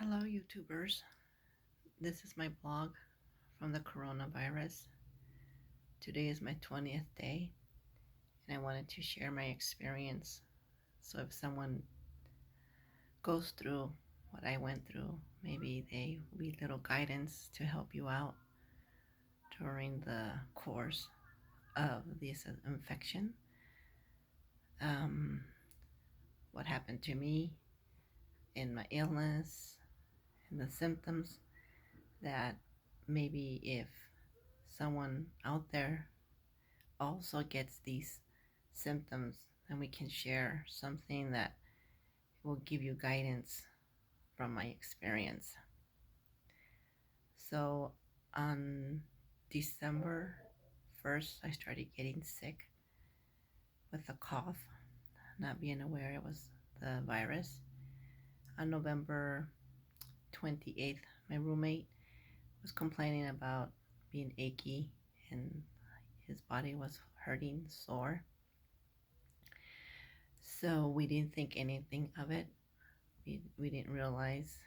Hello, YouTubers. This is my blog from the coronavirus. Today is my 20th day, and I wanted to share my experience. So, if someone goes through what I went through, maybe they read little guidance to help you out during the course of this infection. Um, what happened to me in my illness and the symptoms that maybe if someone out there also gets these symptoms, then we can share something that will give you guidance from my experience. So on December 1st, I started getting sick with a cough, not being aware it was the virus. On November 28th, my roommate was complaining about being achy and his body was hurting, sore. So we didn't think anything of it. We didn't realize,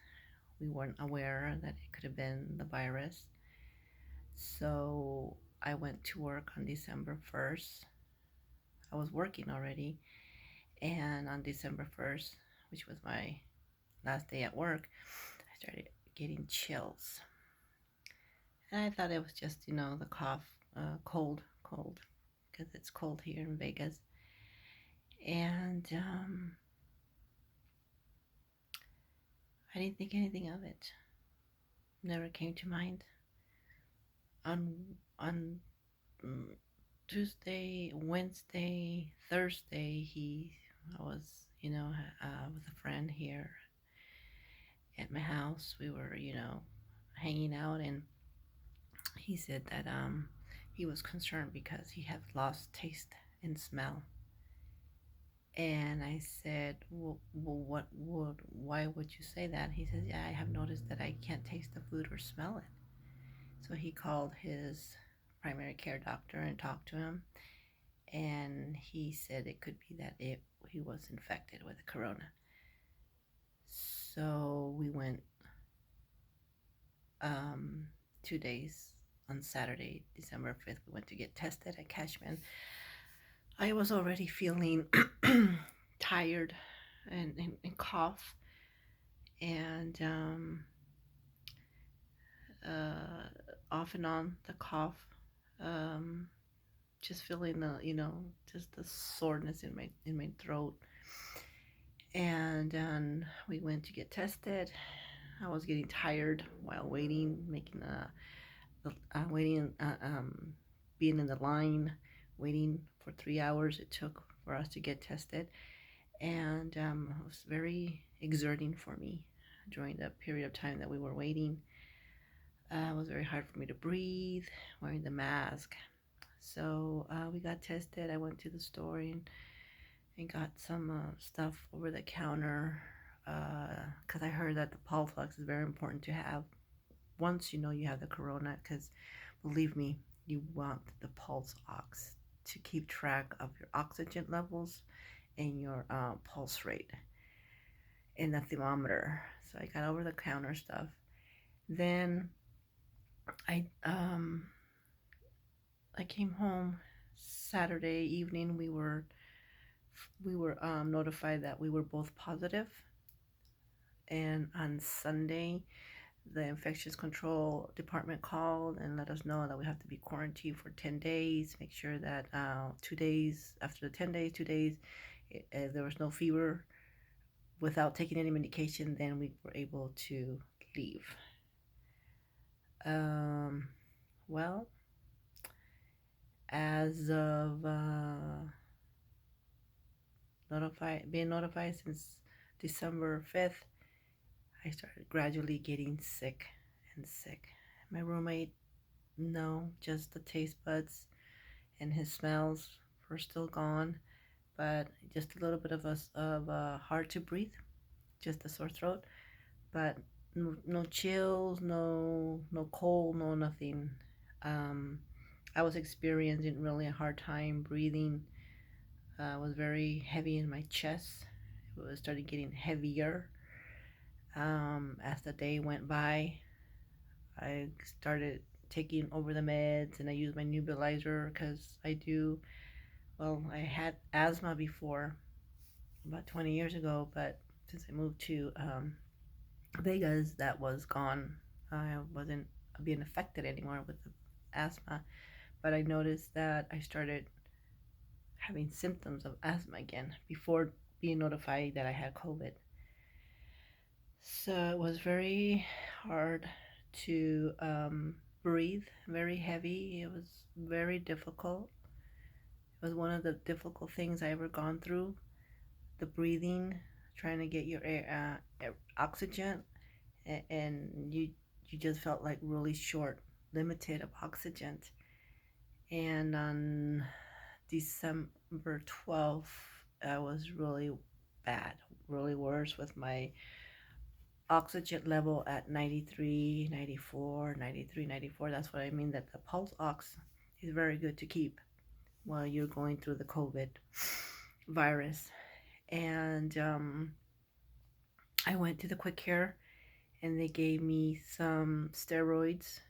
we weren't aware that it could have been the virus. So I went to work on December 1st. I was working already, and on December 1st, which was my last day at work, I started getting chills. And I thought it was just, the cough, cold, because it's cold here in Vegas. And I didn't think anything of it. Never came to mind. On Tuesday, Wednesday, Thursday, I was, with a friend here at my house. We were, hanging out, and he said that he was concerned because he had lost taste and smell. And I said, well, why would you say that? He says, yeah, I have noticed that I can't taste the food or smell it. So he called his primary care doctor and talked to him, and he said it could be that he was infected with corona. So we went 2 days. On Saturday, December 5th, we went to get tested at Cashman. I was already feeling tired and cough, and off and on the cough, just feeling just the soreness in my throat. And we went to get tested. I was getting tired while waiting, being in the line, waiting for 3 hours it took for us to get tested. And it was very exerting for me during the period of time that we were waiting. It was very hard for me to breathe wearing the mask. So we got tested. I went to the store and got some stuff over the counter, because I heard that the pulse ox is very important to have once you know you have the corona, because believe me, you want the pulse ox to keep track of your oxygen levels and your pulse rate and the thermometer. So I got over the counter stuff. Then I came home Saturday evening. We were notified that we were both positive, and on Sunday the infectious control department called and let us know that we have to be quarantined for 10 days. Make sure that 2 days after the 10 days, 2 days, if there was no fever without taking any medication, then we were able to leave. Well, as of being notified since December 5th, I started gradually getting sick and sick. My roommate, no, just the taste buds and his smells were still gone, but just a little bit of hard to breathe, just a sore throat, but no chills, no cold, no nothing. I was experiencing really a hard time breathing. It was very heavy in my chest. It started getting heavier. As the day went by, I started taking over the meds and I used my nebulizer because I had asthma before about 20 years ago, but since I moved to Vegas, that was gone. I wasn't being affected anymore with the asthma, but I noticed that I started having symptoms of asthma again before being notified that I had COVID. So it was very hard to breathe, very heavy. It was very difficult. It was one of the difficult things I ever gone through. The breathing, trying to get your oxygen, and you just felt like really short, limited of oxygen. And on December 12th, I was really bad, really worse with my oxygen level at 93, 94, 93, 94. That's what I mean, that the pulse ox is very good to keep while you're going through the COVID virus. And I went to the quick care and they gave me some steroids,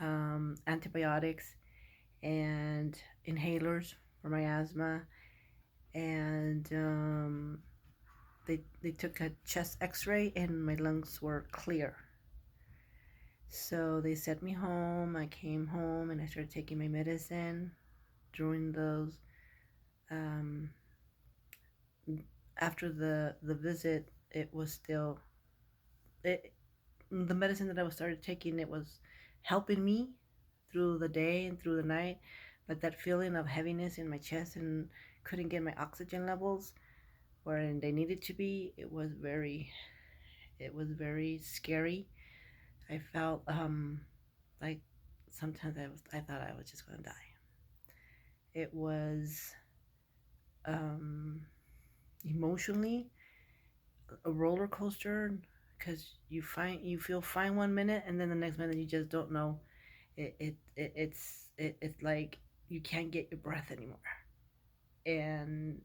antibiotics, and inhalers for my asthma. And they took a chest x-ray and my lungs were clear. So they sent me home. I came home and I started taking my medicine. During those, um, after the visit, it was still it. The medicine that I was started taking, it was helping me through the day and through the night, but that feeling of heaviness in my chest and couldn't get my oxygen levels where they needed to be, it was very scary. I felt like sometimes I thought I was just gonna die. It was um, emotionally a roller coaster because you feel fine 1 minute and then the next minute you just don't know. It's like you can't get your breath anymore, and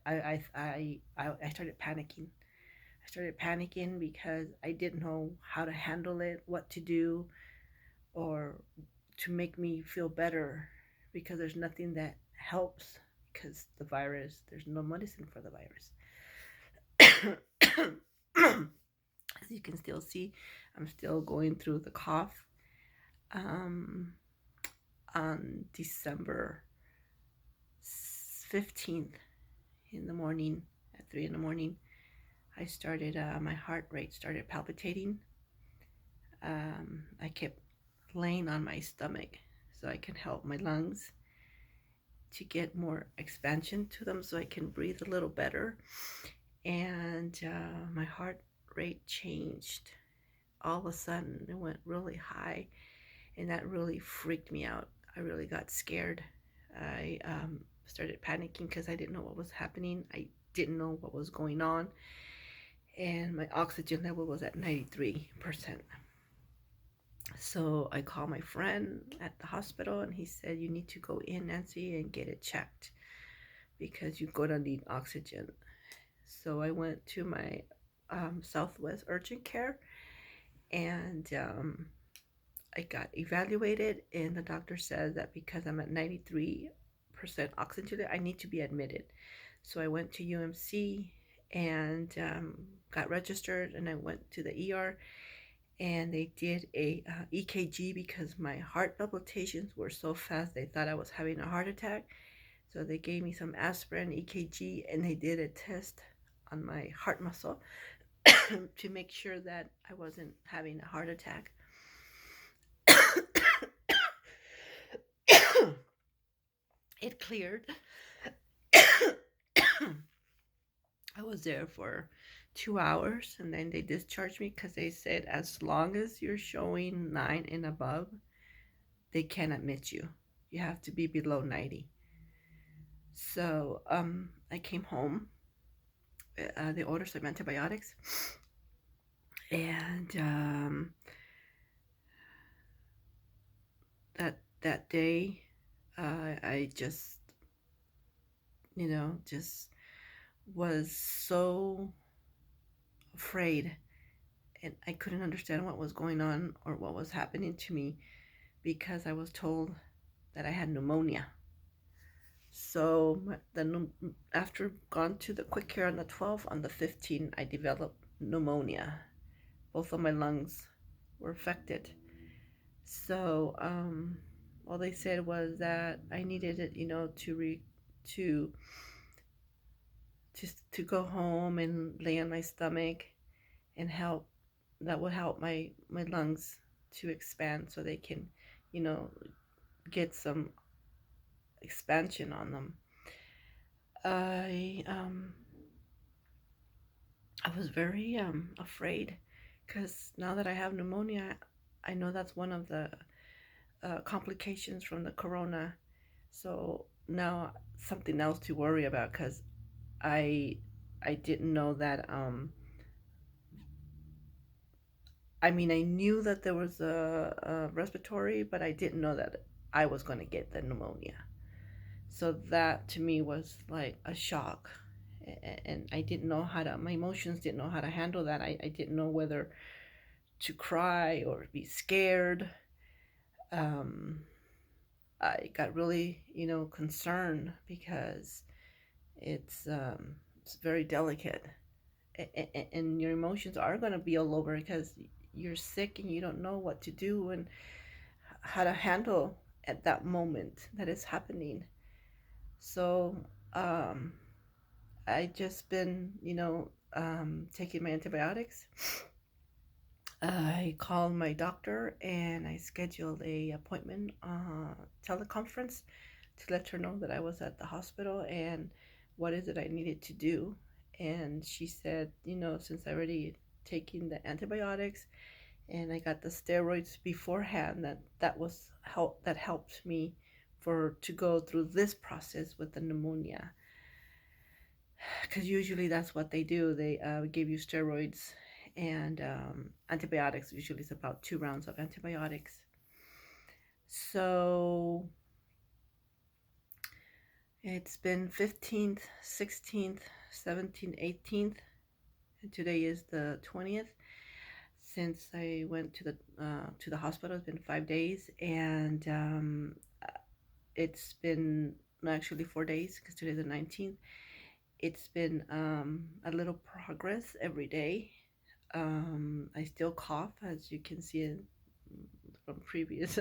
I started panicking. I started panicking because I didn't know how to handle it, what to do, or to make me feel better, because there's nothing that helps, because the virus, there's no medicine for the virus. As you can still see, I'm still going through the cough. Um, on December 15th in the morning, at 3 in the morning, I started, my heart rate started palpitating. I kept laying on my stomach so I can help my lungs to get more expansion to them so I can breathe a little better. And my heart rate changed. All of a sudden, it went really high, and that really freaked me out. I really got scared. I started panicking because I didn't know what was happening. I didn't know what was going on. And my oxygen level was at 93%. So I called my friend at the hospital and he said, "You need to go in, Nancy, and get it checked because you're going to need oxygen." So I went to my Southwest Urgent Care and I got evaluated, and the doctor said that because I'm at 93% oxygen, I need to be admitted. So I went to UMC and got registered, and I went to the ER, and they did a EKG because my heart palpitations were so fast they thought I was having a heart attack. So they gave me some aspirin, EKG, and they did a test on my heart muscle to make sure that I wasn't having a heart attack. It cleared. I was there for 2 hours and then they discharged me because they said as long as you're showing 9 and above, they can't admit you. You have to be below 90. So I came home. They ordered some antibiotics, and that day, I just just was so afraid and I couldn't understand what was going on or what was happening to me because I was told that I had pneumonia. So after gone to the quick care on the 12th, on the 15th, I developed pneumonia. Both of my lungs were affected. So all they said was that I needed it, to just to go home and lay on my stomach and help. That would help my lungs to expand so they can, you know, get some expansion on them. I um I was very afraid because now that I have pneumonia, I know that's one of the complications from the corona. So now something else to worry about because I I didn't know that. I mean, I knew that there was a respiratory, but I didn't know that I was going to get the pneumonia. So that to me was like a shock. And I didn't know how to, my emotions didn't know how to handle that. I didn't know whether to cry or be scared. Um, I got really, concerned because it's very delicate, and your emotions are going to be all over because you're sick and you don't know what to do and how to handle at that moment that is happening. So um, I just been, taking my antibiotics. I called my doctor and I scheduled a appointment, teleconference, to let her know that I was at the hospital and what is it I needed to do. And she said, since I already taking the antibiotics and I got the steroids beforehand, that helped me for to go through this process with the pneumonia. Because usually that's what they do. They give you steroids and antibiotics. Usually it's about 2 rounds of antibiotics. So it's been 15th, 16th, 17th, 18th, and today is the 20th since I went to the hospital. It's been 5 days, and it's been, no, actually 4 days because today's the 19th. It's been a little progress every day. I still cough, as you can see from previous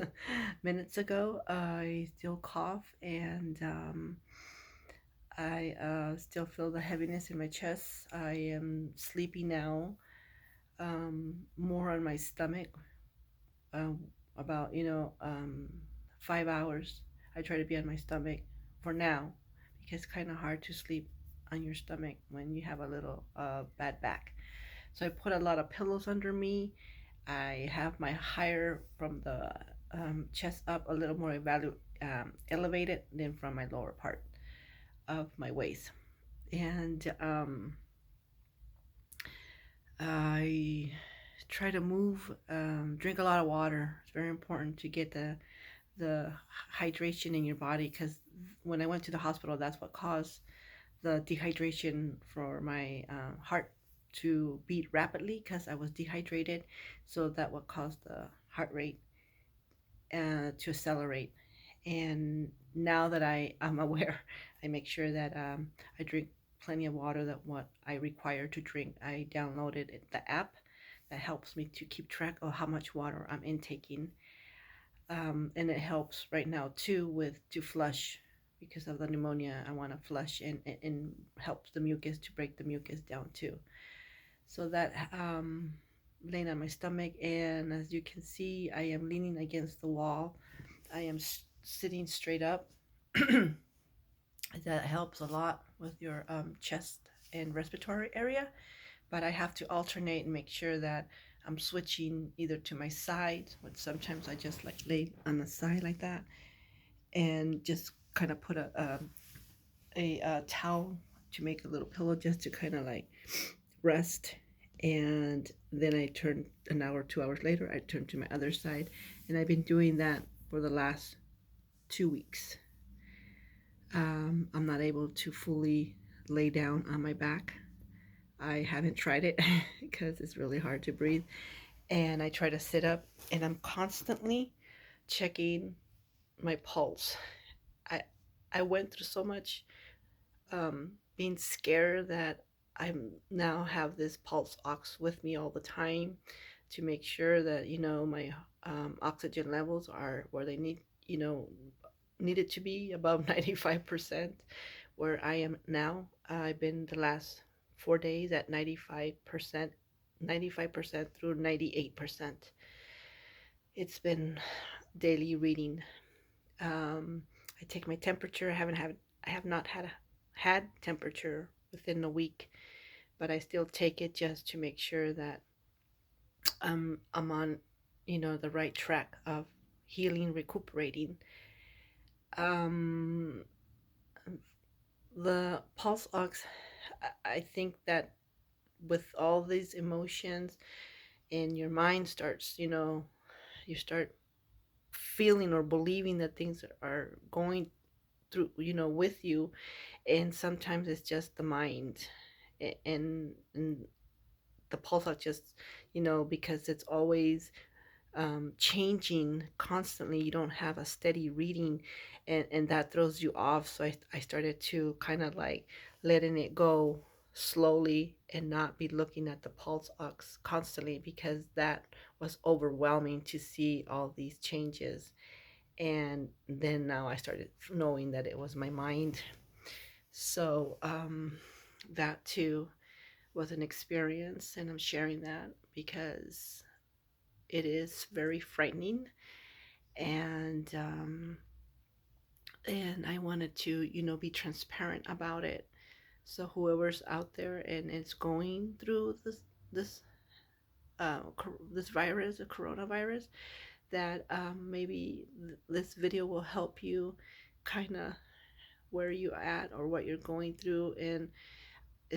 minutes ago. I still cough, and I still feel the heaviness in my chest. I am sleepy now, more on my stomach, um, about 5 hours. I try to be on my stomach for now because it's kind of hard to sleep on your stomach when you have a little bad back. So I put a lot of pillows under me. I have my higher from the chest up a little more elevated than from my lower part of my waist. And I try to move, drink a lot of water. It's very important to get the hydration in your body because when I went to the hospital, that's what caused the dehydration for my heart to beat rapidly because I was dehydrated. So that what caused the heart rate to accelerate. And now that I am aware, I make sure that I drink plenty of water that what I require to drink. I downloaded the app that helps me to keep track of how much water I'm intaking, and it helps right now too with to flush because of the pneumonia. I want to flush and helps the mucus to break the mucus down too. So that laying on my stomach, and as you can see, I am leaning against the wall. I am sitting straight up. That helps a lot with your chest and respiratory area. But I have to alternate and make sure that I'm switching either to my side, which sometimes I just like lay on the side like that, and just kind of put a towel to make a little pillow just to kind of like rest. And then I turn an hour, 2 hours later, I turn to my other side, and I've been doing that for the last 2 weeks. I'm not able to fully lay down on my back. I haven't tried it because it's really hard to breathe. And I try to sit up, and I'm constantly checking my pulse. I I went through so much being scared that I now have this pulse ox with me all the time to make sure that my oxygen levels are where they needed to be above 95%, where I am now. I've been the last 4 days at 95%, 95% through 98%. It's been daily reading. I take my temperature. I have not had temperature within a week, but I still take it just to make sure that I'm on, the right track of healing, recuperating. Um, the pulse ox, I think that with all these emotions and your mind starts, you start feeling or believing that things are going through, with you, and sometimes it's just the mind, and the pulse ox just, because it's always changing constantly. You don't have a steady reading, and that throws you off. So I started to kind of like letting it go slowly and not be looking at the pulse ox constantly, because that was overwhelming to see all these changes. And then now I started knowing that it was my mind. So that too was an experience, and I'm sharing that because it is very frightening. And I wanted to, be transparent about it. So whoever's out there and is going through this this virus, the coronavirus, that maybe this video will help you kind of where you at or what you're going through, and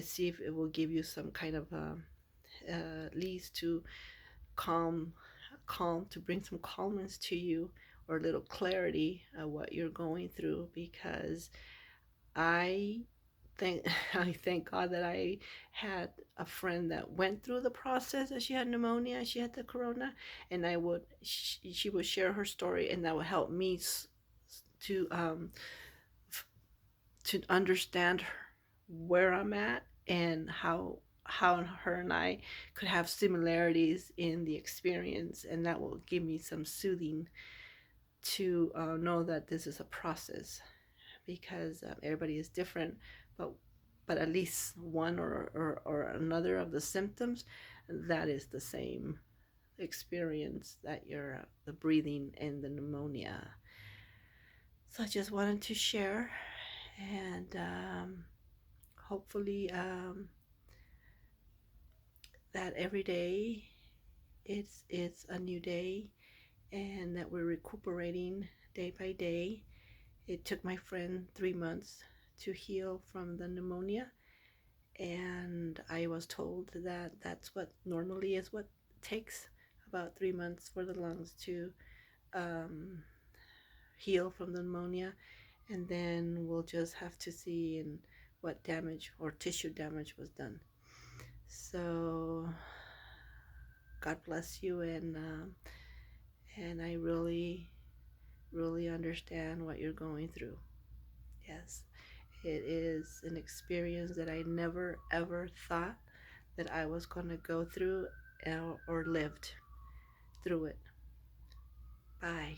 see if it will give you some kind of at least to calm to bring some calmness to you, or a little clarity of what you're going through. Because I thank I thank God that I had a friend that went through the process, that she had pneumonia, she had the corona, and she would share her story, and that would help me to to understand where I'm at, and how her and I could have similarities in the experience, and that will give me some soothing to know that this is a process, because everybody is different, but at least one or another of the symptoms, that is the same experience, that you're the breathing and the pneumonia. So I just wanted to share, and hopefully that every day it's a new day, and that we're recuperating day by day. It took my friend 3 months to heal from the pneumonia, and I was told that that's what normally is what takes, about 3 months for the lungs to um, heal from the pneumonia, and then we'll just have to see in what damage or tissue damage was done. So God bless you, and I really really understand what you're going through. Yes, it is an experience that I never ever thought that I was going to go through, or lived through it. Bye.